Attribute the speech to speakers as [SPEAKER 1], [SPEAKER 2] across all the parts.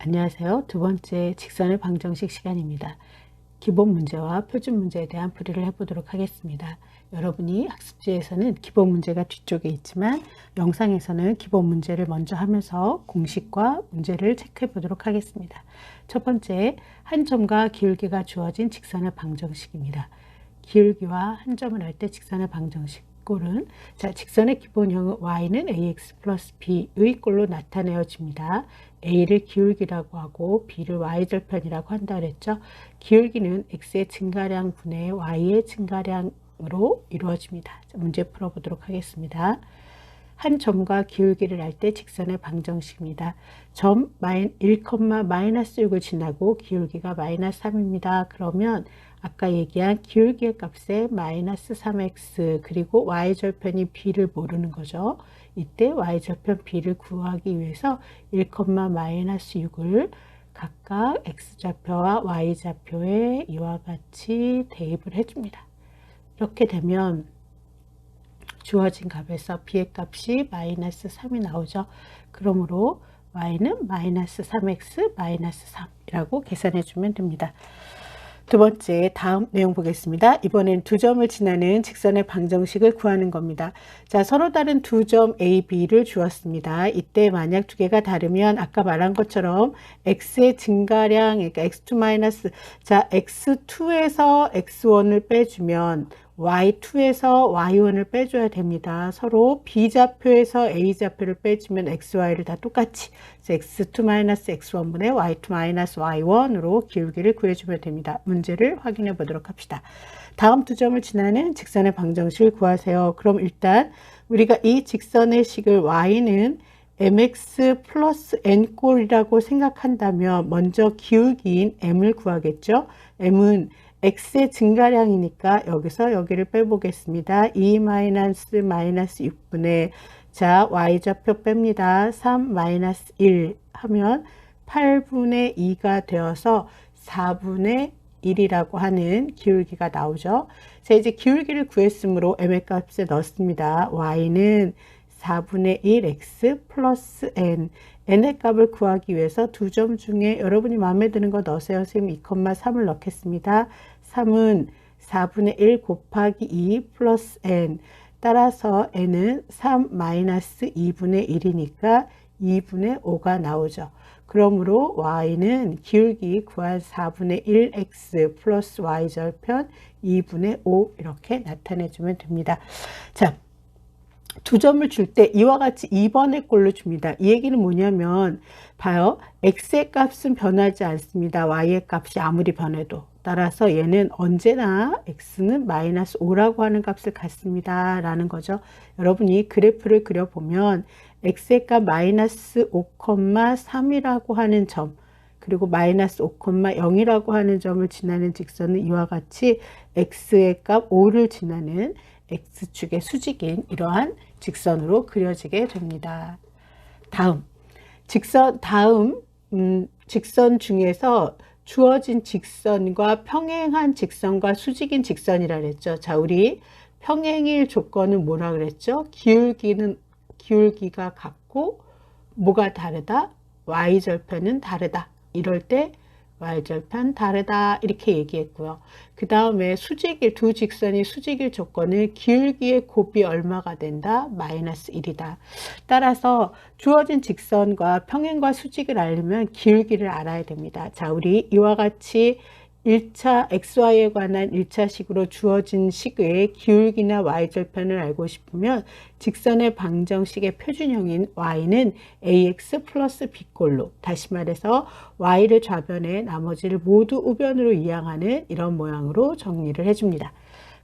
[SPEAKER 1] 안녕하세요. 두 번째 직선의 방정식 시간입니다. 기본 문제와 표준 문제에 대한 풀이를 해보도록 하겠습니다. 여러분이 학습지에서는 기본 문제가 뒤쪽에 있지만 영상에서는 기본 문제를 먼저 하면서 공식과 문제를 체크해 보도록 하겠습니다. 첫 번째, 한 점과 기울기가 주어진 직선의 방정식입니다. 기울기와 한 점을 할 때 직선의 방정식 꼴은, 자, 직선의 기본형은 y는 ax 플러스 b의 꼴로 나타내어집니다. a를 기울기라고 하고 b를 y절편이라고 한다 그랬죠. 기울기는 x의 증가량 분의 y의 증가량으로 이루어집니다. 자, 문제 풀어보도록 하겠습니다. 한 점과 기울기를 할 때 직선의 방정식입니다. 점 1, 마이너스 6을 지나고 기울기가 마이너스 3입니다. 그러면 아까 얘기한 기울기의 값에 마이너스 3x 그리고 y절편이 b를 모르는 거죠. 이때 y절편 b를 구하기 위해서 1, 마이너스 6을 각각 x좌표와 y좌표에 이와 같이 대입을 해줍니다. 이렇게 되면 주어진 값에서 b의 값이 마이너스 3이 나오죠. 그러므로 y는 마이너스 3x 마이너스 3이라고 계산해 주면 됩니다. 두 번째, 다음 내용 보겠습니다. 이번엔 두 점을 지나는 직선의 방정식을 구하는 겁니다. 자, 서로 다른 두 점 A, B를 주었습니다. 이때 만약 두 개가 다르면 아까 말한 것처럼 x의 증가량, 그러니까 x2 마이너스, 자, x2에서 x1을 빼주면 y2에서 y1을 빼줘야 됩니다. 서로 b좌표에서 a좌표를 빼주면 xy를 다 똑같이 x2-x1분의 y2-y1으로 기울기를 구해주면 됩니다. 문제를 확인해 보도록 합시다. 다음 두 점을 지나는 직선의 방정식을 구하세요. 그럼 일단 우리가 이 직선의 식을 y는 mx 플러스 n꼴이라고 생각한다면 먼저 기울기인 m을 구하겠죠. m은 x의 증가량이니까 여기서 여기를 빼보겠습니다. 2-6분의 자 y좌표 뺍니다. 3-1 하면 8분의 2가 되어서 4분의 1이라고 하는 기울기가 나오죠. 자, 이제 기울기를 구했으므로 m의 값에 넣습니다. y는 4분의 1 x 플러스 n, n의 값을 구하기 위해서 두 점 중에 여러분이 마음에 드는 거 넣으세요. 선생님 2,3을 넣겠습니다. 3은 4분의 1 곱하기 2 플러스 n, 따라서 n은 3-2분의 1이니까 2분의 5가 나오죠. 그러므로 y는 기울기 구한 4분의 1x 플러스 y절편 2분의 5 이렇게 나타내주면 됩니다. 자, 두 점을 줄 때 이와 같이 2번의 꼴로 줍니다. 이 얘기는 뭐냐면 봐요. x의 값은 변하지 않습니다. y의 값이 아무리 변해도. 따라서 얘는 언제나 x는 마이너스 5라고 하는 값을 갖습니다. 라는 거죠. 여러분이 그래프를 그려보면 x의 값 마이너스 5,3이라고 하는 점 그리고 마이너스 5,0이라고 하는 점을 지나는 직선은 이와 같이 x의 값 5를 지나는 x축의 수직인 이러한 직선으로 그려지게 됩니다. 다음 직선 중에서 주어진 직선과 평행한 직선과 수직인 직선이라 그랬죠. 자, 우리 평행일 조건은 뭐라 그랬죠? 기울기가 같고 뭐가 다르다? y절편은 다르다. 이럴 때 y절편 다르다 이렇게 얘기했고요. 그 다음에 두 직선이 수직일 조건은 기울기의 곱이 얼마가 된다? 마이너스 1이다. 따라서 주어진 직선과 평행과 수직을 알려면 기울기를 알아야 됩니다. 자, 우리 이와 같이 1차 xy에 관한 1차식으로 주어진 식의 기울기나 y절편을 알고 싶으면 직선의 방정식의 표준형인 y는 ax 플러스 b꼴로, 다시 말해서 y를 좌변에 나머지를 모두 우변으로 이항하는 이런 모양으로 정리를 해줍니다.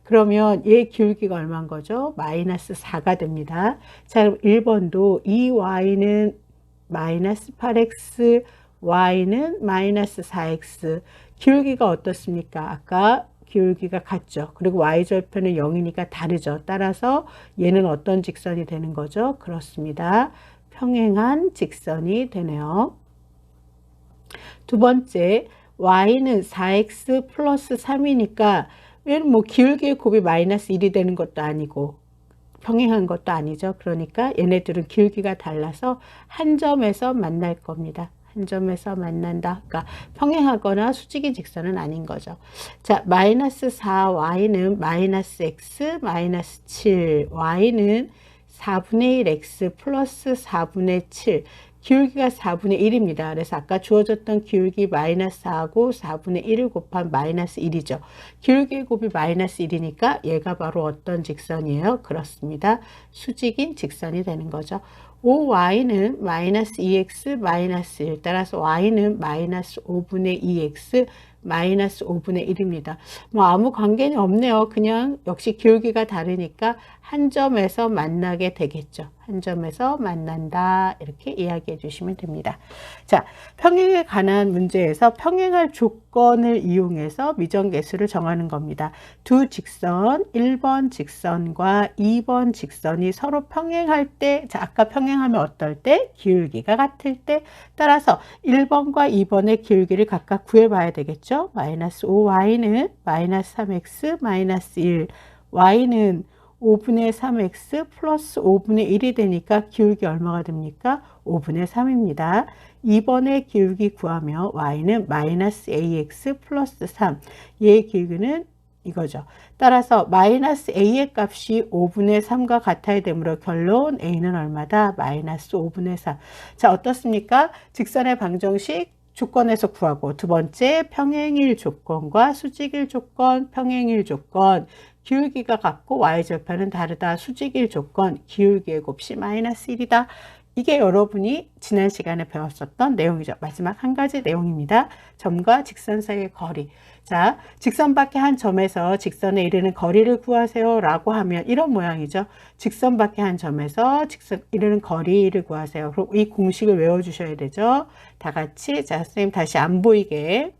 [SPEAKER 1] 그러면 얘 기울기가 얼마인 거죠? 마이너스 4가 됩니다. 자, 그럼 1번도 이 y는 마이너스 8x, y는 마이너스 4x, 기울기가 어떻습니까? 아까 기울기가 같죠. 그리고 y절편은 0이니까 다르죠. 따라서 얘는 어떤 직선이 되는 거죠? 그렇습니다. 평행한 직선이 되네요. 두 번째, y는 4x 플러스 3이니까 얘는 뭐 기울기의 곱이 마이너스 1이 되는 것도 아니고 평행한 것도 아니죠. 그러니까 얘네들은 기울기가 달라서 한 점에서 만날 겁니다. 한 점에서 만난다. 그러니까 평행하거나 수직인 직선은 아닌 거죠. 자, 마이너스 4y는 마이너스 x 마이너스 7, y는 4분의 1 x 플러스 4분의 7, 기울기가 4분의 1입니다. 그래서 아까 주어졌던 기울기 마이너스 4하고 4분의 1을 곱한 마이너스 1이죠. 기울기의 곱이 마이너스 1이니까 얘가 바로 어떤 직선이에요? 그렇습니다. 수직인 직선이 되는 거죠. 5y는 마이너스 2x 마이너스 1, 따라서 y는 마이너스 5분의 2x 마이너스 5분의 1입니다. 뭐 아무 관계는 없네요. 그냥 역시 기울기가 다르니까 한 점에서 만나게 되겠죠. 한 점에서 만난다. 이렇게 이야기해 주시면 됩니다. 자, 평행에 관한 문제에서 평행할 조건을 이용해서 미정계수를 정하는 겁니다. 두 직선, 1번 직선과 2번 직선이 서로 평행할 때, 자, 아까 평행하면 어떨 때? 기울기가 같을 때. 따라서 1번과 2번의 기울기를 각각 구해봐야 되겠죠. 마이너스 5y는 마이너스 3x 마이너스 1, y는 5분의 3x 플러스 5분의 1이 되니까 기울기 얼마가 됩니까? 5분의 3입니다. 2번의 기울기 구하며 y는 마이너스 ax 플러스 3, 얘의 기울기는 이거죠. 따라서 마이너스 a의 값이 5분의 3과 같아야 되므로 결론 a는 얼마다? 마이너스 5분의 3. 자, 어떻습니까? 직선의 방정식 조건에서 구하고, 두 번째 평행일 조건과 수직일 조건, 평행일 조건, 기울기가 같고 y절편은 다르다. 수직일 조건, 기울기의 곱이 마이너스 1이다. 이게 여러분이 지난 시간에 배웠었던 내용이죠. 마지막 한 가지 내용입니다. 점과 직선 사이의 거리. 자, 직선 밖의 한 점에서 직선에 이르는 거리를 구하세요 라고 하면 이런 모양이죠. 직선 밖의 한 점에서 직선 이르는 거리를 구하세요. 그럼 이 공식을 외워주셔야 되죠. 다 같이, 자, 선생님 다시 안 보이게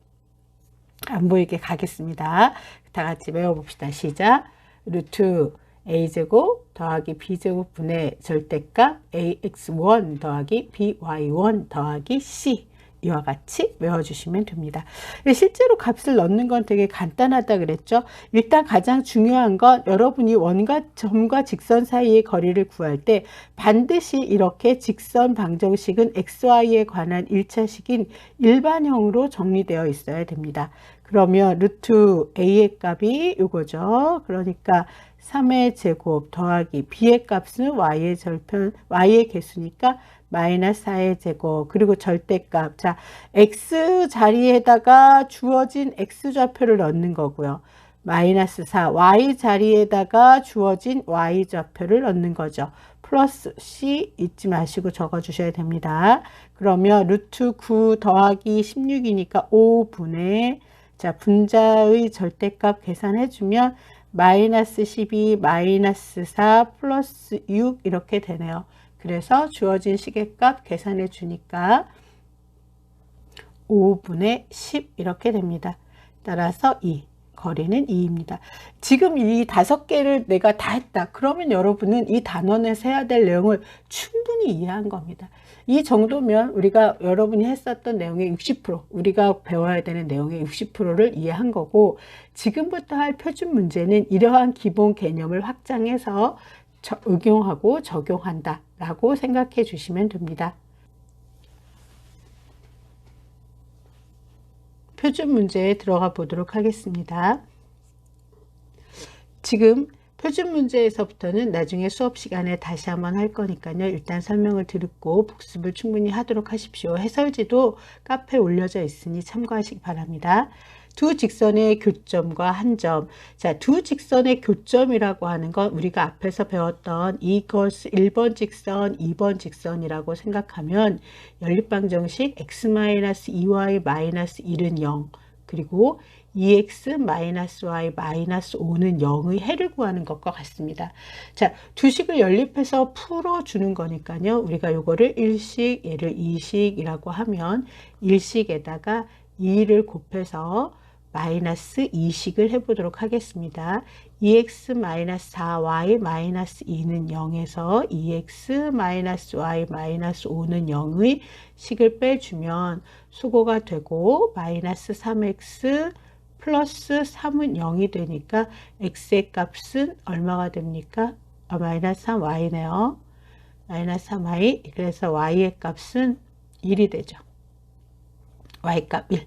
[SPEAKER 1] 가겠습니다. 다 같이 외워봅시다. 시작. 루트 a제곱 더하기 b제곱 분의 절대값 ax1 더하기 by1 더하기 c, 이와 같이 외워주시면 됩니다. 실제로 값을 넣는 건 되게 간단하다 그랬죠. 일단 가장 중요한 건 여러분이 원과 점과 직선 사이의 거리를 구할 때 반드시 이렇게 직선 방정식은 xy에 관한 1차식인 일반형으로 정리되어 있어야 됩니다. 그러면 루트 a의 값이 이거죠. 그러니까 3의 제곱 더하기 b의 값은 y의 절편, y의 개수니까 마이너스 4의 제곱, 그리고 절대값. 자, x 자리에다가 주어진 x좌표를 넣는 거고요. 마이너스 4, y 자리에다가 주어진 y좌표를 넣는 거죠. 플러스 c 잊지 마시고 적어주셔야 됩니다. 그러면 루트 9 더하기 16이니까 5분의, 자, 분자의 절대값 계산해주면 마이너스 12, 마이너스 4, 플러스 6 이렇게 되네요. 그래서 주어진 시계값 계산해 주니까 5분의 10 이렇게 됩니다. 따라서 2, 거리는 2입니다. 지금 이 5개를 내가 다 했다. 그러면 여러분은 이 단원에서 해야 될 내용을 충분히 이해한 겁니다. 이 정도면 우리가 여러분이 했었던 내용의 60%, 우리가 배워야 되는 내용의 60%를 이해한 거고, 지금부터 할 표준 문제는 이러한 기본 개념을 확장해서 응용하고 적용한다 라고 생각해 주시면 됩니다. 표준 문제에 들어가 보도록 하겠습니다. 지금 표준 문제에서부터는 나중에 수업 시간에 다시 한번 할 거니까요. 일단 설명을 듣고 복습을 충분히 하도록 하십시오. 해설지도 카페에 올려져 있으니 참고하시기 바랍니다. 두 직선의 교점과 한 점. 자, 두 직선의 교점이라고 하는 건 우리가 앞에서 배웠던 이것을 1번 직선, 2번 직선이라고 생각하면 연립방정식 x-2y-1은 0, 그리고 2x-y-5는 0의 해를 구하는 것과 같습니다. 자, 두 식을 연립해서 풀어주는 거니까요. 우리가 요거를 1식, 얘를 2식이라고 하면 1식에다가 2를 곱해서 마이너스 2식을 해보도록 하겠습니다. 2x-4y-2는 0에서 2x-y-5는 0의 식을 빼주면 수고가 되고 마이너스 3x 플러스 3은 0이 되니까 x의 값은 얼마가 됩니까? 마이너스 3y네요. 마이너스 3y, 그래서 y의 값은 1이 되죠. y값 1.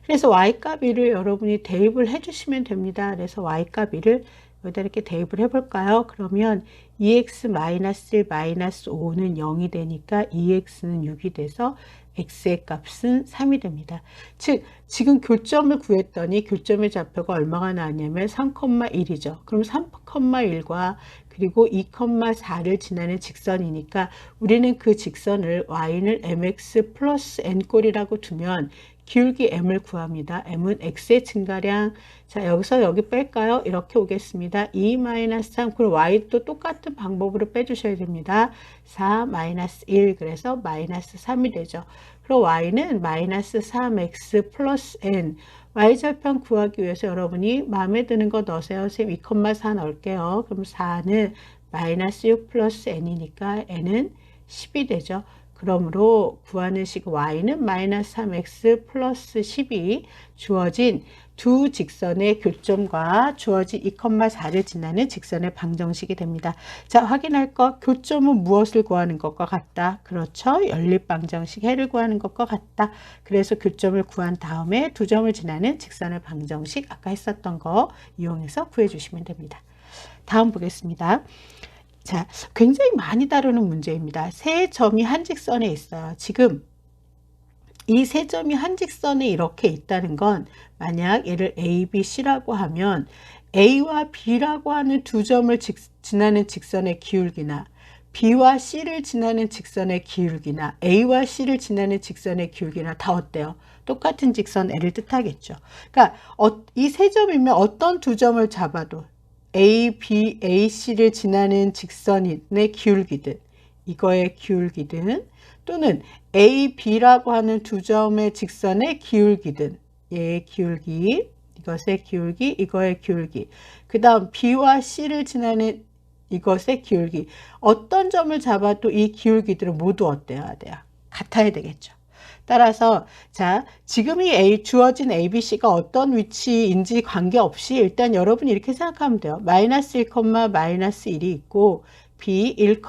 [SPEAKER 1] 그래서 y값 1을 여러분이 대입을 해주시면 됩니다. 그래서 y값 1을 여기다 이렇게 대입을 해볼까요? 그러면 2x-1-5는 0이 되니까 2x는 6이 돼서 x의 값은 3이 됩니다. 즉 지금 교점을 구했더니 교점의 좌표가 얼마가 나왔냐면 3,1이죠. 그럼 3,1과 그리고 2,4를 지나는 직선이니까 우리는 그 직선을 y는 mx 플러스 n꼴이라고 두면 기울기 m을 구합니다. m은 x의 증가량. 자, 여기서 여기 뺄까요? 이렇게 오겠습니다. 2-3, 그리고 y도 똑같은 방법으로 빼주셔야 됩니다. 4-1, 그래서 마이너스 3이 되죠. 그리고 y는 마이너스 3x 플러스 n. y절편 구하기 위해서 여러분이 마음에 드는 거 넣으세요. 선생님 2,4 넣을게요. 그럼 4는 마이너스 6 플러스 n이니까 n은 10이 되죠. 그러므로 구하는 식 y는 마이너스 3x 플러스 10이 주어진 두 직선의 교점과 주어진 2,4를 지나는 직선의 방정식이 됩니다. 자, 확인할 것, 교점은 무엇을 구하는 것과 같다? 그렇죠. 연립방정식 해를 구하는 것과 같다. 그래서 교점을 구한 다음에 두 점을 지나는 직선의 방정식 아까 했었던 거 이용해서 구해주시면 됩니다. 다음 보겠습니다. 자, 굉장히 많이 다루는 문제입니다. 세 점이 한 직선에 있어요. 지금 이 세 점이 한 직선에 이렇게 있다는 건 만약 얘를 A, B, C라고 하면 A와 B라고 하는 두 점을 지나는 직선의 기울기나 B와 C를 지나는 직선의 기울기나 A와 C를 지나는 직선의 기울기나 다 어때요? 똑같은 직선 L을 뜻하겠죠. 그러니까 이 세 점이면 어떤 두 점을 잡아도 A, B, A, C를 지나는 직선의 기울기든 이거의 기울기든 또는 A, B라고 하는 두 점의 직선의 기울기든 얘의 기울기, 이것의 기울기, 이거의 기울기 그 다음 B와 C를 지나는 이것의 기울기 어떤 점을 잡아도 이 기울기들은 모두 어때야 돼요? 같아야 되겠죠. 따라서 자 지금 이 주어진 ABC가 어떤 위치인지 관계없이 일단 여러분이 이렇게 생각하면 돼요. 마이너스 1, 마이너스 1이 있고 B 1,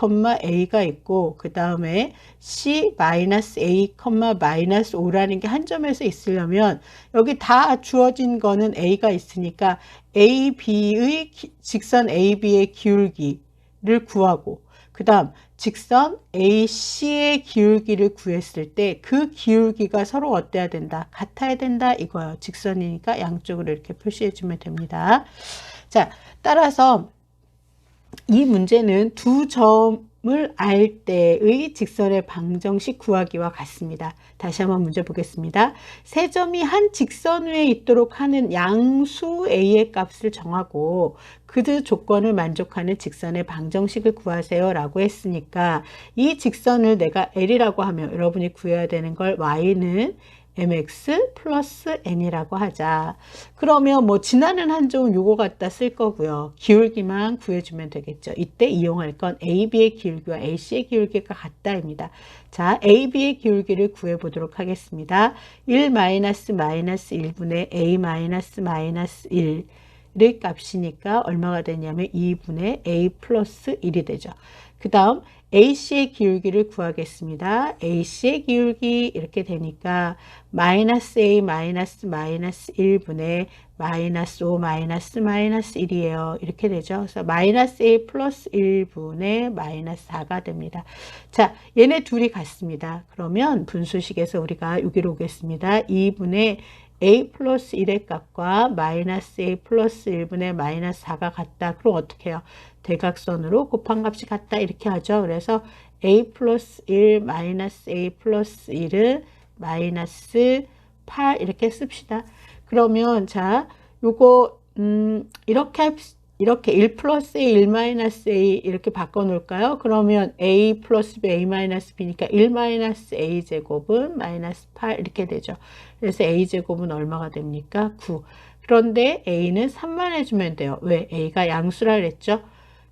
[SPEAKER 1] A가 있고 그 다음에 C 마이너스 A, 마이너스 5라는 게 한 점에서 있으려면 여기 다 주어진 거는 A가 있으니까 AB의 직선 AB의 기울기를 구하고 그 다음 직선 AC의 기울기를 구했을 때 그 기울기가 서로 어때야 된다? 같아야 된다 이거예요. 직선이니까 양쪽으로 이렇게 표시해 주면 됩니다. 자, 따라서 이 문제는 두 점을 알 때의 직선의 방정식 구하기와 같습니다. 다시 한번 문제 보겠습니다. 세 점이 한 직선 위에 있도록 하는 양수 A의 값을 정하고 그 조건을 만족하는 직선의 방정식을 구하세요 라고 했으니까 이 직선을 내가 L이라고 하면 여러분이 구해야 되는 걸 Y는 mx 플러스 n이라고 하자. 그러면 뭐 지나는 한 점은 요거 갖다 쓸 거고요. 기울기만 구해주면 되겠죠. 이때 이용할 건 AB의 기울기와 AC의 기울기가 같다입니다. 자, AB의 기울기를 구해보도록 하겠습니다. 1 마이너스 1분의 A 마이너스 1의 값이니까 얼마가 되냐면 2분의 A 플러스 1이 되죠. 그 다음 AC의 기울기를 구하겠습니다. AC의 기울기 이렇게 되니까 마이너스 A 마이너스 1분의 마이너스 5 마이너스 1이에요. 이렇게 되죠. 그래서 마이너스 A 플러스 1분의 마이너스 4가 됩니다. 자, 얘네 둘이 같습니다. 그러면 분수식에서 우리가 여기로 오겠습니다. 2분의 A 플러스 1의 값과 마이너스 A 플러스 1분의 마이너스 4가 같다. 그럼 어떻게 해요? 대각선으로 곱한 값이 같다. 이렇게 하죠. 그래서 A 플러스 1 마이너스 A 플러스 1은 마이너스 8 이렇게 씁시다. 그러면 자 요거 이렇게 1 플러스 A, 1 마이너스 A 이렇게 바꿔놓을까요? 그러면 A 플러스 B, A 마이너스 B니까 1 마이너스 A 제곱은 마이너스 8 이렇게 되죠. 그래서 A 제곱은 얼마가 됩니까? 9. 그런데 A는 3만 해주면 돼요. 왜? A가 양수라 그랬죠?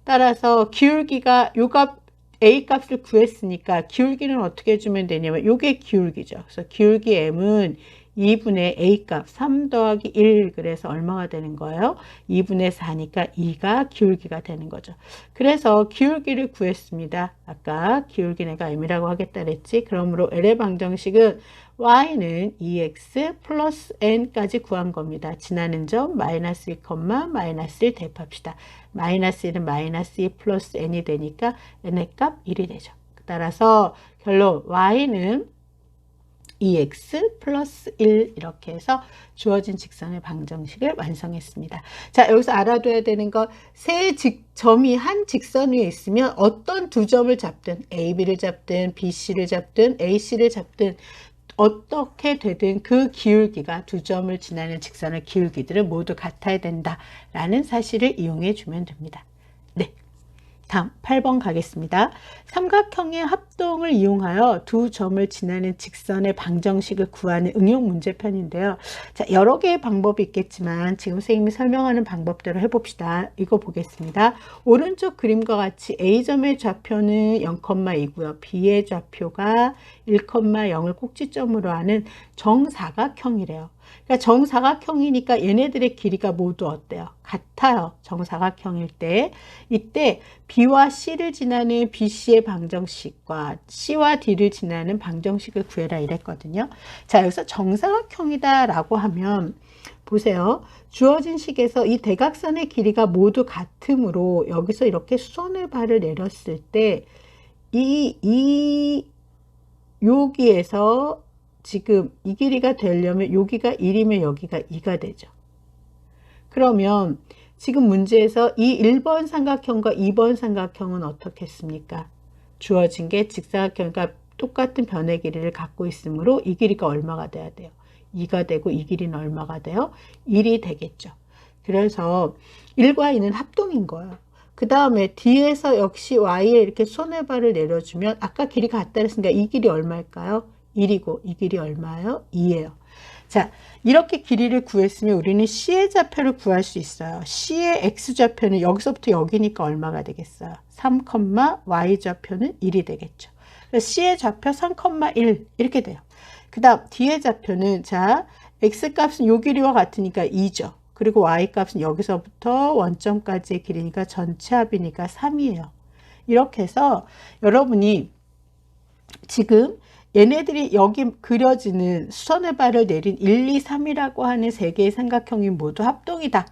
[SPEAKER 1] 따라서 기울기가 요 값 A 값을 구했으니까 기울기는 어떻게 해주면 되냐면 요게 기울기죠. 그래서 기울기 M은 2분의 A값 3 더하기 1 그래서 얼마가 되는 거예요? 2분의 4니까 2가 기울기가 되는 거죠. 그래서 기울기를 구했습니다. 아까 기울기 내가 M이라고 하겠다 그랬지. 그러므로 L의 방정식은 y는 2x 플러스 n까지 구한 겁니다. 지나는 점 마이너스 2, 마이너스 1 대입합시다. 마이너스 1은 마이너스 2 플러스 n이 되니까 n의 값 1이 되죠. 따라서 결론 y는 2x 플러스 1 이렇게 해서 주어진 직선의 방정식을 완성했습니다. 자, 여기서 알아둬야 되는 거, 세 점이 한 직선 위에 있으면 어떤 두 점을 잡든 AB를 잡든 BC를 잡든 AC를 잡든 어떻게 되든 그 기울기가 두 점을 지나는 직선의 기울기들은 모두 같아야 된다라는 사실을 이용해 주면 됩니다. 네. 다음 8번 가겠습니다. 삼각형의 합동을 이용하여 두 점을 지나는 직선의 방정식을 구하는 응용 문제편인데요. 자, 여러 개의 방법이 있겠지만 지금 선생님이 설명하는 방법대로 해봅시다. 이거 보겠습니다. 오른쪽 그림과 같이 A점의 좌표는 0,2고요. B의 좌표가 1,0을 꼭지점으로 하는 정사각형이래요. 그러니까 정사각형이니까 얘네들의 길이가 모두 어때요? 같아요. 정사각형일 때. 이때 B와 C를 지나는 BC의 방정식과 C와 D를 지나는 방정식을 구해라 이랬거든요. 자, 여기서 정사각형이다 라고 하면 보세요. 주어진 식에서 이 대각선의 길이가 모두 같으므로 여기서 이렇게 수선의 발을 내렸을 때 여기에서 지금 이 길이가 되려면 여기가 1이면 여기가 2가 되죠. 그러면 지금 문제에서 이 1번 삼각형과 2번 삼각형은 어떻겠습니까? 주어진 게 직사각형과 똑같은 변의 길이를 갖고 있으므로 이 길이가 얼마가 돼야 돼요? 2가 되고 이 길이는 얼마가 돼요? 1이 되겠죠. 그래서 1과 2는 합동인 거예요. 그 다음에 D에서 역시 Y에 이렇게 손의 발을 내려주면 아까 길이가 같다 그랬으니까 이 길이 얼마일까요? 1이고 이 길이 얼마예요? 2예요. 자, 이렇게 길이를 구했으면 우리는 C의 좌표를 구할 수 있어요. C의 X좌표는 여기서부터 여기니까 얼마가 되겠어요? 3, Y 좌표는 1이 되겠죠. 그래서 C의 좌표 3,1 이렇게 돼요. 그 다음 D의 좌표는 자, X값은 요 길이와 같으니까 2죠. 그리고 Y값은 여기서부터 원점까지의 길이니까 전체 합이니까 3이에요. 이렇게 해서 여러분이 지금 얘네들이 여기 그려지는 수선의 발을 내린 1, 2, 3이라고 하는 세 개의 삼각형이 모두 합동이다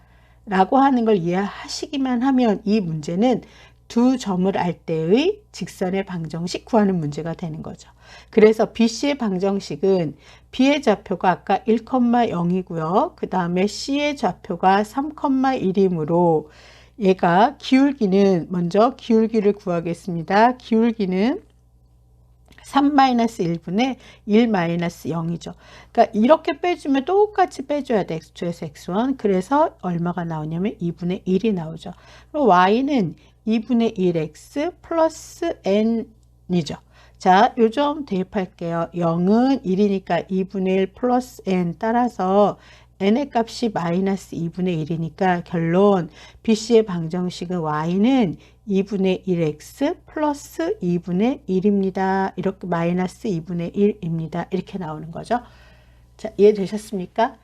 [SPEAKER 1] 라고 하는 걸 이해하시기만 하면 이 문제는 두 점을 알 때의 직선의 방정식 구하는 문제가 되는 거죠. 그래서 BC의 방정식은 B의 좌표가 아까 1,0이고요. 그 다음에 C의 좌표가 3,1이므로 얘가 기울기는 먼저 기울기를 구하겠습니다. 기울기는 3-1분의 1-0이죠. 그러니까 이렇게 빼주면 똑같이 빼줘야 돼. X2에서 X1. 그래서 얼마가 나오냐면 2분의 1이 나오죠. 그리고 Y는 2분의 1X 플러스 N이죠. 자, 요점 대입할게요. 0은 1이니까 2분의 1 플러스 N 따라서 n의 값이 마이너스 2분의 1이니까 결론 BC의 방정식은 y는 2분의 1x 플러스 2분의 1입니다. 이렇게 마이너스 2분의 1입니다. 이렇게 나오는 거죠. 자, 이해되셨습니까?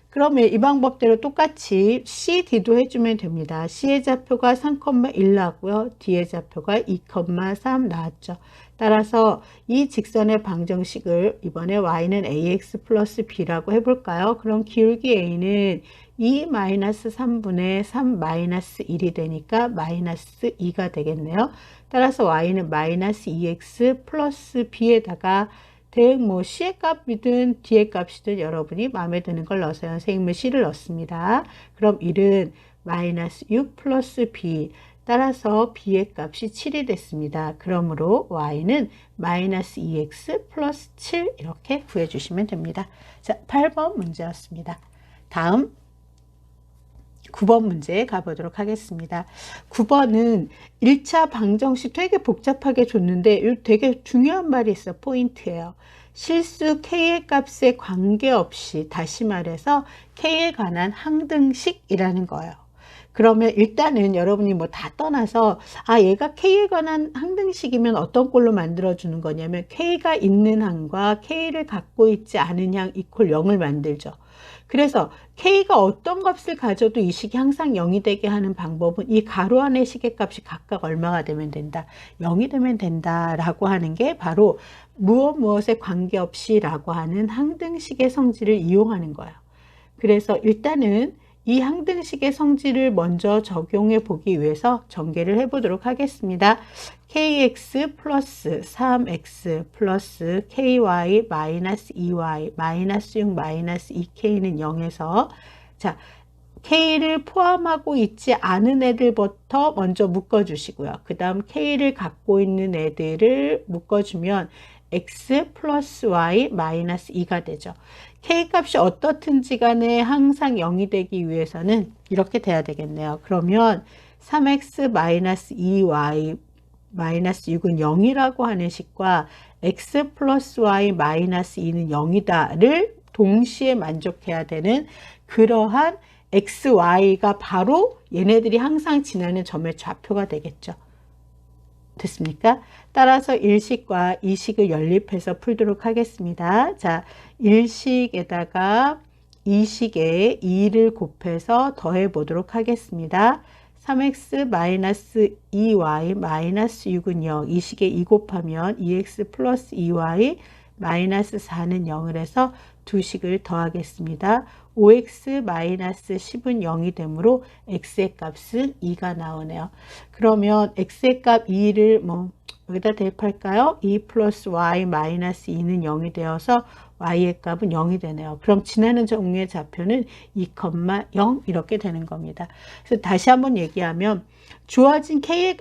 [SPEAKER 1] 그러면 이 방법대로 똑같이 CD도 해주면 됩니다. C의 좌표가 3,1 나왔고요. D의 좌표가 2,3 나왔죠. 따라서 이 직선의 방정식을 이번에 y는 ax 플러스 b라고 해볼까요? 그럼 기울기 a는 2-3분의 3-1이 되니까 마이너스 2가 되겠네요. 따라서 y는 마이너스 2x 플러스 b에다가 대응 C의 값이든 D의 값이든 여러분이 마음에 드는 걸 넣어서 선생님은 C를 넣습니다. 그럼 1은 마이너스 6 플러스 B 따라서 B의 값이 7이 됐습니다. 그러므로 Y는 마이너스 2X 플러스 7 이렇게 구해주시면 됩니다. 자, 8번 문제였습니다. 다음 9번 문제 가보도록 하겠습니다. 9번은 1차 방정식 되게 복잡하게 줬는데 이 되게 중요한 말이 있어. 포인트예요. 실수 K의 값에 관계없이 다시 말해서 K에 관한 항등식이라는 거예요. 그러면 일단은 여러분이 뭐 다 떠나서 얘가 K에 관한 항등식이면 어떤 꼴로 만들어 주는 거냐면 K가 있는 항과 K를 갖고 있지 않은 항 이퀄 0을 만들죠. 그래서 K가 어떤 값을 가져도 이 식이 항상 0이 되게 하는 방법은 이 가로 안의 식의 값이 각각 얼마가 되면 된다. 0이 되면 된다라고 하는 게 바로 무엇에 관계없이 라고 하는 항등식의 성질을 이용하는 거예요. 그래서 일단은 이 항등식의 성질을 먼저 적용해 보기 위해서 전개를 해 보도록 하겠습니다. kx 플러스 3x 플러스 ky 마이너스 2y 마이너스 6 마이너스 2k는 0에서 자 k를 포함하고 있지 않은 애들부터 먼저 묶어주시고요. 그 다음 k를 갖고 있는 애들을 묶어주면 x 플러스 y 마이너스 2가 되죠. k 값이 어떻든지 간에 항상 0이 되기 위해서는 이렇게 돼야 되겠네요. 그러면 3x 마이너스 2y 마이너스 6은 0이라고 하는 식과 x 플러스 y 마이너스 2는 0이다를 동시에 만족해야 되는 그러한 x, y가 바로 얘네들이 항상 지나는 점의 좌표가 되겠죠. 됐습니까? 따라서 1식과 2식을 연립해서 풀도록 하겠습니다. 자, 1식에다가 2식에 2를 곱해서 더해 보도록 하겠습니다. 3x 마이너스 2y 마이너스 6은 0, 2식에 2 곱하면 2x 플러스 2y 마이너스 4는 0을 해서 두 식을 더하겠습니다. 5x 마이너스 10은 0이 되므로 x의 값은 2가 나오네요. 그러면 x의 값 2를 여기다 대입할까요? 2 플러스 y 마이너스 2는 0이 되어서 y의 값은 0이 되네요. 그럼 지나는 종류의 좌표는 2,0 이렇게 되는 겁니다. 그래서 다시 한번 얘기하면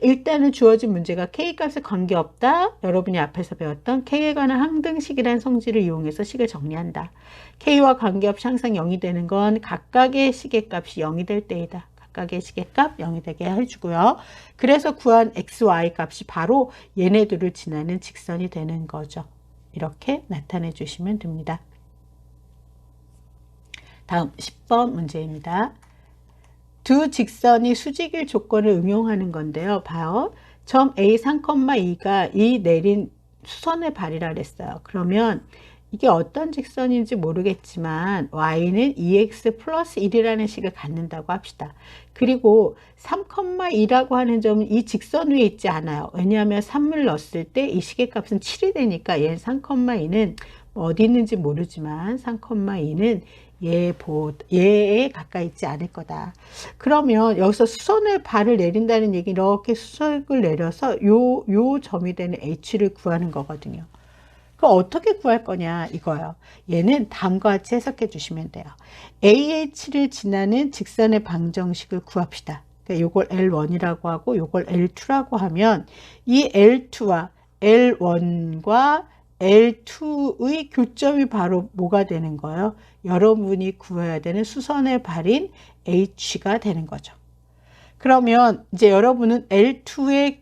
[SPEAKER 1] 일단은 주어진 문제가 K 값에 관계없다. 여러분이 앞에서 배웠던 K에 관한 항등식이라는 성질을 이용해서 식을 정리한다. K와 관계없이 항상 0이 되는 건 각각의 식의 값이 0이 될 때이다. 각각의 식의 값 0이 되게 해주고요. 그래서 구한 x, y 값이 바로 얘네들을 지나는 직선이 되는 거죠. 이렇게 나타내 주시면 됩니다. 다음 10번 문제입니다. 두 직선이 수직일 조건을 응용하는 건데요. 봐요. 점 A 3,2가 이 내린 수선의 발이라 그랬어요. 그러면 이게 어떤 직선인지 모르겠지만 y는 2x 플러스 1이라는 식을 갖는다고 합시다. 그리고 3,2라고 하는 점은 이 직선 위에 있지 않아요. 왜냐하면 3을 넣었을 때 이 식의 값은 7이 되니까 얘는 3,2는 어디 있는지 모르지만 3,2는 얘에 가까이 있지 않을 거다. 그러면 여기서 수선의 발을 내린다는 얘기 이렇게 수직을 내려서 요 점이 되는 h를 구하는 거거든요. 그럼 어떻게 구할 거냐 이거예요. 얘는 다음과 같이 해석해 주시면 돼요. AH를 지나는 직선의 방정식을 구합시다. 그러니까 요걸 L1이라고 하고 요걸 L2라고 하면 이 L2와 L1과 L2의 교점이 바로 뭐가 되는 거예요? 여러분이 구해야 되는 수선의 발인 H가 되는 거죠. 그러면 이제 여러분은 L2의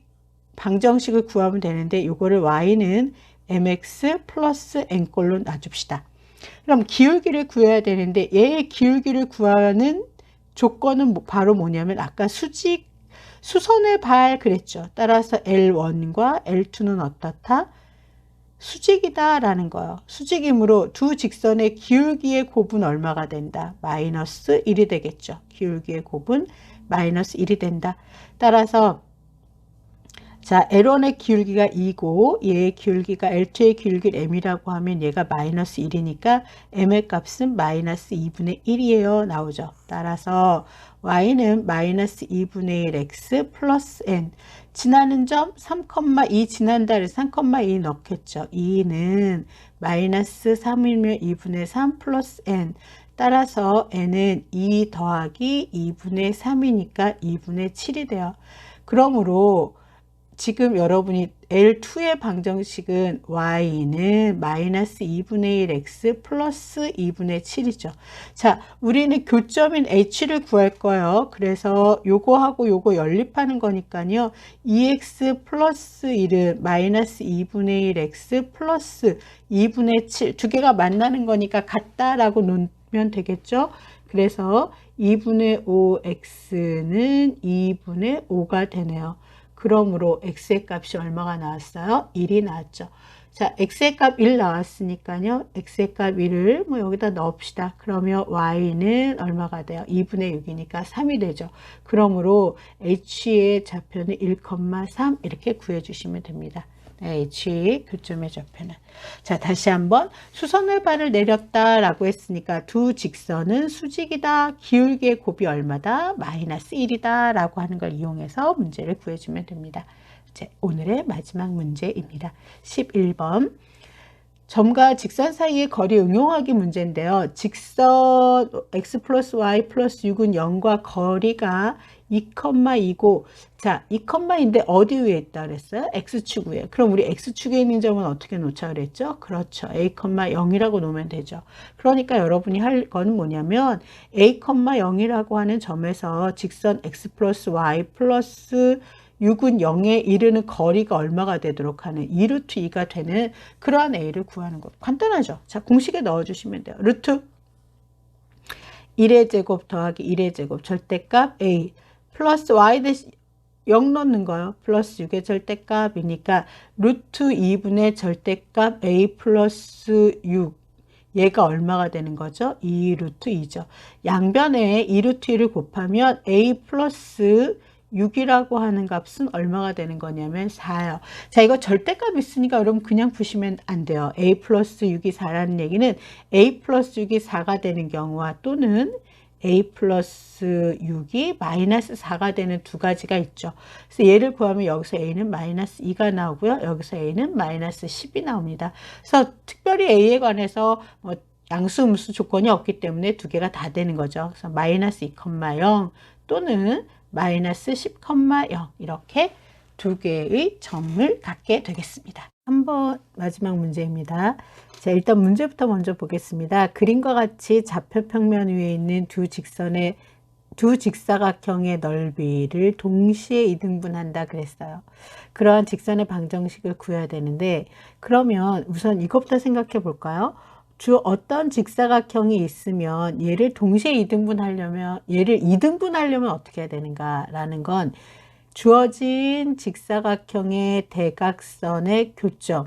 [SPEAKER 1] 방정식을 구하면 되는데 요거를 Y는 mx 플러스 n꼴로 놔줍시다. 그럼 기울기를 구해야 되는데 얘의 기울기를 구하는 조건은 바로 뭐냐면 아까 수선의 발 그랬죠. 따라서 L1과 L2는 어떻다? 수직이다 라는 거예요. 수직이므로 두 직선의 기울기의 곱은 얼마가 된다? 마이너스 1이 되겠죠. 기울기의 곱은 마이너스 1이 된다. 따라서 자, L1의 기울기가 2고 얘의 기울기가 L2의 기울기를 m이라고 하면 얘가 마이너스 1이니까 m의 값은 마이너스 2분의 1이에요. 나오죠. 따라서 y는 마이너스 2분의 1 x 플러스 n. 지나는 점 3,2 지난다 그래서 3,2 넣겠죠. 2는 마이너스 3이면 2분의 3 플러스 n. 따라서 n은 2 더하기 2분의 3이니까 2분의 7이 돼요. 그러므로 지금 여러분이 L2의 방정식은 y는 마이너스 2분의 1 x 플러스 2분의 7이죠. 자, 우리는 교점인 h를 구할 거예요. 그래서 요거하고 요거 연립하는 거니까요. 2x 플러스 1은 마이너스 2분의 1 x 플러스 2분의 7 두 개가 만나는 거니까 같다라고 놓으면 되겠죠. 그래서 2분의 5x는 2분의 5가 되네요. 그러므로 x의 값이 얼마가 나왔어요? 1이 나왔죠. 자, x의 값 1 나왔으니까요. x의 값 1을 뭐 여기다 넣읍시다. 그러면 y는 얼마가 돼요? 2분의 6이니까 3이 되죠. 그러므로 h의 좌표는 1,3 이렇게 구해주시면 됩니다. H 교점의 좌표는. 자, 다시 한번 수선의 반을 내렸다라고 했으니까 두 직선은 수직이다. 기울기의 곱이 얼마다? 마이너스 1이다 라고 하는 걸 이용해서 문제를 구해주면 됩니다. 자, 오늘의 마지막 문제입니다. 11번. 점과 직선 사이의 거리 응용하기 문제인데요. 직선 x 플러스 y 플러스 6은 0과 거리가 2,2고 자, 2,인데 어디 위에 있다 그랬어요? x축 위에. 그럼 우리 x축에 있는 점은 어떻게 놓자 그랬죠? 그렇죠. a,0이라고 놓으면 되죠. 그러니까 여러분이 할 건 뭐냐면 a,0이라고 하는 점에서 직선 x 플러스 y 플러스 6은 0에 이르는 거리가 얼마가 되도록 하는 2루트 2가 되는 그러한 a를 구하는 것. 간단하죠. 자, 공식에 넣어주시면 돼요. 루트 1의 제곱 더하기 1의 제곱 절대값 a 플러스 y 대신 0 넣는 거요. 플러스 6의 절대값이니까 루트 2분의 절대값 a 플러스 6 얘가 얼마가 되는 거죠? 2루트 2죠. 양변에 2루트 2를 곱하면 a 플러스 6이라고 하는 값은 얼마가 되는 거냐면 4요. 자, 이거 절대값 있으니까 여러분 그냥 푸시면 안 돼요. a 플러스 6이 4라는 얘기는 a 플러스 6이 4가 되는 경우와 또는 a 플러스 6이 마이너스 4가 되는 두 가지가 있죠. 그래서 얘를 구하면 여기서 a는 마이너스 2가 나오고요. 여기서 a는 마이너스 10이 나옵니다. 그래서 특별히 a에 관해서 뭐 양수, 음수 조건이 없기 때문에 두 개가 다 되는 거죠. 그래서 마이너스 2,0 또는 마이너스 10,0 이렇게 두 개의 점을 갖게 되겠습니다. 한번 마지막 문제입니다. 자, 일단 문제부터 먼저 보겠습니다. 그림과 같이 좌표 평면 위에 있는 두 직사각형의 넓이를 동시에 이등분한다 그랬어요. 그러한 직선의 방정식을 구해야 되는데 그러면 우선 이것부터 생각해 볼까요? 어떤 직사각형이 있으면 얘를 동시에 얘를 이등분하려면 어떻게 해야 되는가라는 건 주어진 직사각형의 대각선의 교점을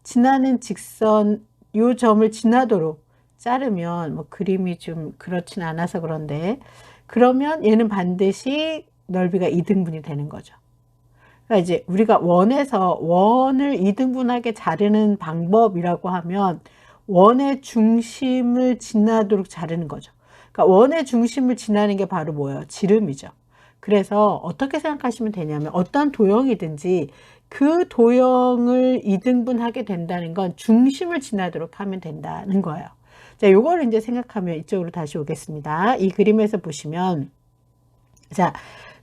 [SPEAKER 1] 지나는 직선 요 점을 지나도록 자르면 뭐 그림이 좀 그렇진 않아서 그런데 그러면 얘는 반드시 넓이가 이등분이 되는 거죠. 그러니까 이제 우리가 원을 이등분하게 자르는 방법이라고 하면 원의 중심을 지나도록 자르는 거죠. 그러니까 원의 중심을 지나는 게 바로 뭐예요? 지름이죠. 그래서 어떻게 생각하시면 되냐면 어떤 도형이든지 그 도형을 이등분하게 된다는 건 중심을 지나도록 하면 된다는 거예요. 자, 요거를 이제 생각하면 이쪽으로 다시 오겠습니다. 이 그림에서 보시면 자,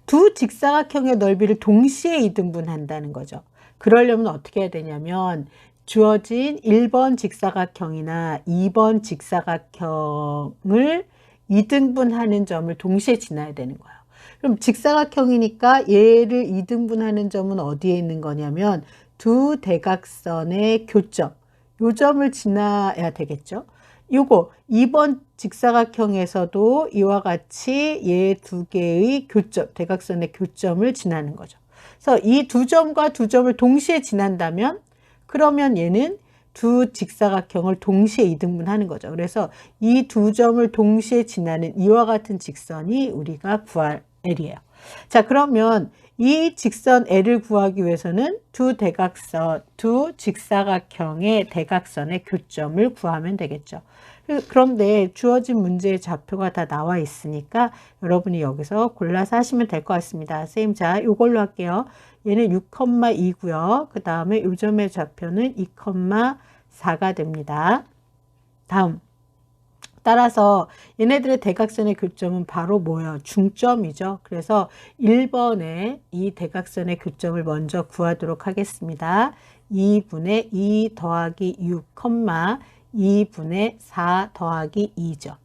[SPEAKER 1] 두 직사각형의 넓이를 동시에 이등분한다는 거죠. 그러려면 어떻게 해야 되냐면 주어진 1번 직사각형이나 2번 직사각형을 이등분하는 점을 동시에 지나야 되는 거예요. 그럼 직사각형이니까 얘를 이등분하는 점은 어디에 있는 거냐면 두 대각선의 교점, 요 점을 지나야 되겠죠. 요거 2번 직사각형에서도 이와 같이 얘 두 개의 교점, 대각선의 교점을 지나는 거죠. 그래서 이 두 점과 두 점을 동시에 지난다면 그러면 얘는 두 직사각형을 동시에 이등분하는 거죠. 그래서 이 두 점을 동시에 지나는 이와 같은 직선이 우리가 구할 L이에요. 자, 그러면 이 직선 L을 구하기 위해서는 두 직사각형의 대각선의 교점을 구하면 되겠죠. 그런데 주어진 문제의 좌표가 다 나와 있으니까 여러분이 여기서 골라서 하시면 될 것 같습니다. 선생님, 자, 이걸로 할게요. 얘는 6,2고요. 그 다음에 요 점의 좌표는 2,4가 됩니다. 다음. 따라서 얘네들의 대각선의 교점은 바로 뭐예요? 중점이죠. 그래서 1번에 이 대각선의 교점을 먼저 구하도록 하겠습니다. 2분의 2 더하기 6, 2분의 4 더하기 2죠.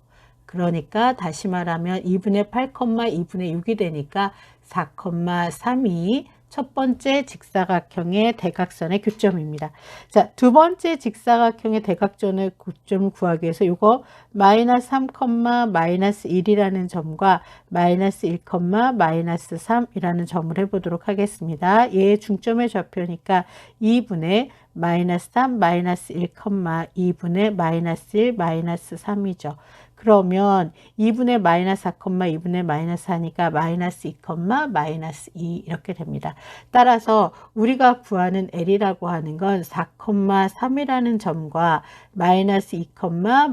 [SPEAKER 1] 그러니까 다시 말하면 2분의 8, 2분의 6이 되니까 4,3이 첫 번째 직사각형의 대각선의 교점입니다. 자, 두 번째 직사각형의 대각선의 교점을 구하기 위해서 이거 마이너스 3, 마이너스 1이라는 점과 마이너스 1, 마이너스 3이라는 점을 해보도록 하겠습니다. 얘의 중점의 좌표니까 2분의 마이너스 3, 마이너스 1, 2분의 마이너스 1, 마이너스 3이죠. 그러면 2분의 마이너스 4, 2분의 마이너스 4니까 마이너스 2, 마이너스 2 이렇게 됩니다. 따라서 우리가 구하는 L이라고 하는 건 4, 3이라는 점과 마이너스 2,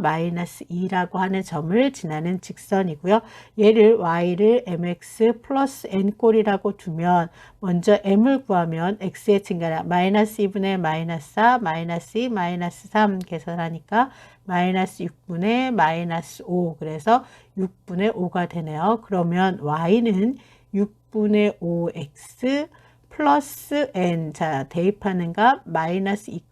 [SPEAKER 1] 마이너스 2라고 하는 점을 지나는 직선이고요. 얘를 Y를 mx 플러스 n꼴이라고 두면 먼저 m을 구하면 x의 증가량 마이너스 2분의 마이너스 4, 마이너스 2, 마이너스 3 계산하니까 마이너스 6분의 마이너스 5 그래서 6분의 5가 되네요. 그러면 y는 6분의 5x 플러스 n 자 대입하는 값 마이너스 2,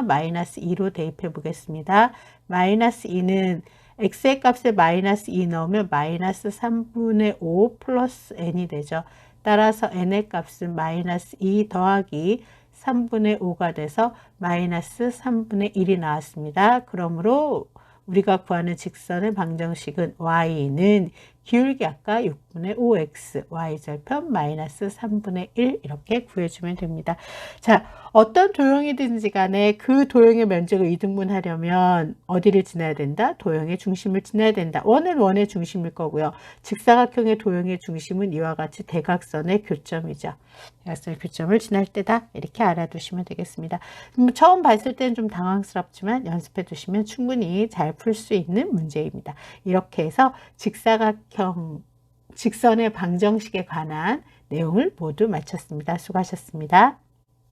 [SPEAKER 1] 마이너스 2로 대입해 보겠습니다. 마이너스 2는 x의 값에 마이너스 2 넣으면 마이너스 3분의 5 플러스 n이 되죠. 따라서 n의 값은 마이너스 2 더하기 3분의 5가 돼서 마이너스 3분의 1이 나왔습니다. 그러므로 우리가 구하는 직선의 방정식은 y는 기울기 아까 6분의 5x, y절편 마이너스 3분의 1 이렇게 구해주면 됩니다. 자, 어떤 도형이든지 간에 그 도형의 면적을 이등분하려면 어디를 지나야 된다? 도형의 중심을 지나야 된다. 원은 원의 중심일 거고요. 직사각형의 도형의 중심은 이와 같이 대각선의 교점이죠. 대각선의 교점을 지날 때다. 이렇게 알아두시면 되겠습니다. 처음 봤을 때는 좀 당황스럽지만 연습해 두시면 충분히 잘 풀 수 있는 문제입니다. 이렇게 해서 직사각형 직선의 방정식에 관한 내용을 모두 마쳤습니다. 수고하셨습니다.